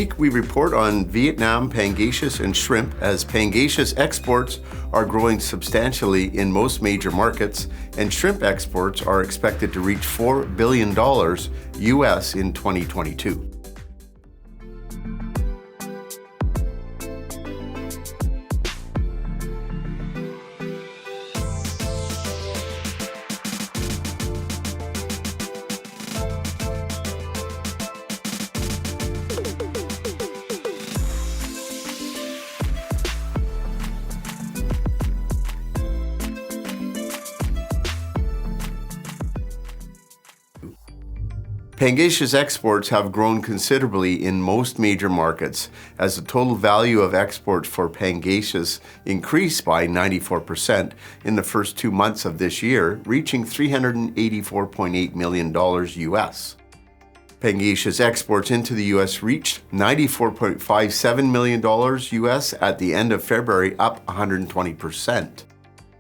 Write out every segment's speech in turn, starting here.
week, we report on Vietnam, Pangasius, and shrimp as Pangasius exports are growing substantially in most major markets, and shrimp exports are expected to reach $4 billion US in 2022. Pangasius exports have grown considerably in most major markets as the total value of exports for Pangasius increased by 94% in the first 2 months of this year, reaching $384.8 million US. Pangasius exports into the US reached $94.57 million US at the end of February, up 120%.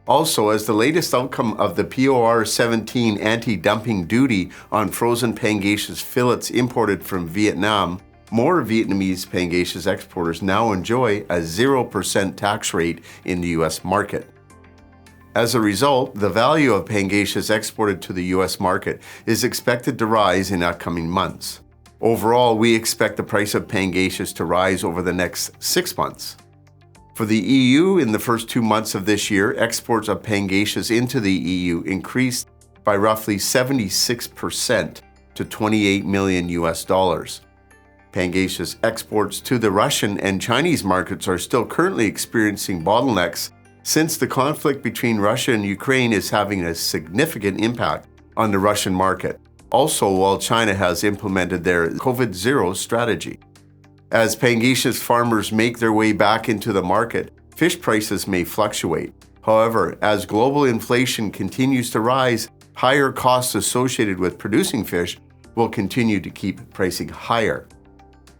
Also, as the latest outcome of the POR 17 anti-dumping duty on frozen Pangasius fillets imported from Vietnam, more Vietnamese Pangasius exporters now enjoy a 0% tax rate in the US market. As a result, the value of Pangasius exported to the US market is expected to rise in upcoming months. Overall, we expect the price of Pangasius to rise over the next 6 months. For the EU, in the first 2 months of this year, exports of Pangasius into the EU increased by roughly 76% to $28 million US. Pangasius exports to the Russian and Chinese markets are still currently experiencing bottlenecks since the conflict between Russia and Ukraine is having a significant impact on the Russian market. Also, while China has implemented their COVID-0 strategy. As Pangasius farmers make their way back into the market, fish prices may fluctuate. However, as global inflation continues to rise, higher costs associated with producing fish will continue to keep pricing higher.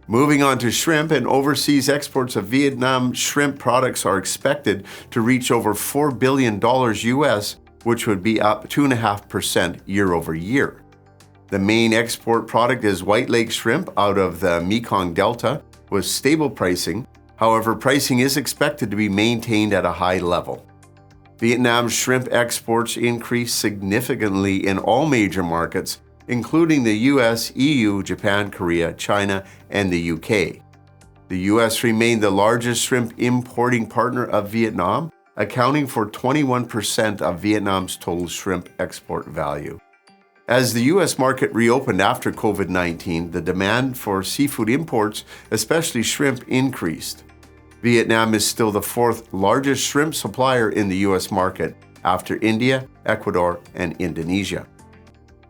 Moving on to shrimp, and overseas exports of Vietnam shrimp products are expected to reach over $4 billion US, which would be up 2.5% year over year. The main export product is white leg shrimp out of the Mekong Delta with stable pricing. However, pricing is expected to be maintained at a high level. Vietnam's shrimp exports increased significantly in all major markets, including the US, EU, Japan, Korea, China, and the UK. The US remained the largest shrimp importing partner of Vietnam, accounting for 21% of Vietnam's total shrimp export value. As the U.S. market reopened after COVID-19, the demand for seafood imports, especially shrimp, increased. Vietnam is still the fourth largest shrimp supplier in the U.S. market after India, Ecuador, and Indonesia.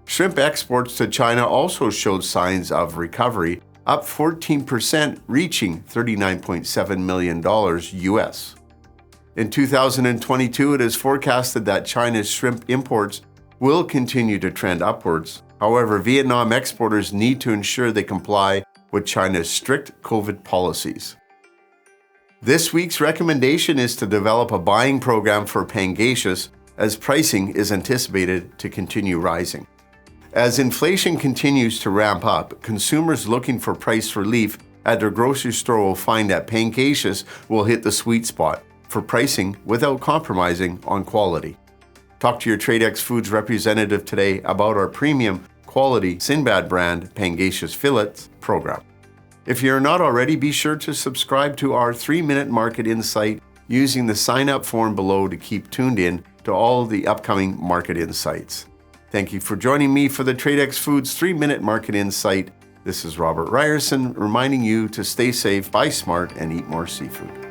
Shrimp exports to China also showed signs of recovery, up 14%, reaching $39.7 million U.S. In 2022, it is forecasted that China's shrimp imports will continue to trend upwards. However, Vietnam exporters need to ensure they comply with China's strict COVID policies. This week's recommendation is to develop a buying program for Pangasius as pricing is anticipated to continue rising. As inflation continues to ramp up, consumers looking for price relief at their grocery store will find that Pangasius will hit the sweet spot for pricing without compromising on quality. Talk to your Tradex Foods representative today about our premium quality Sinbad brand Pangasius fillets program. If you're not already, be sure to subscribe to our 3-Minute Market Insight using the sign-up form below to keep tuned in to all the upcoming market insights. Thank you for joining me for the Tradex Foods 3-Minute Market Insight. This is Robert Ryerson reminding you to stay safe, buy smart, and eat more seafood.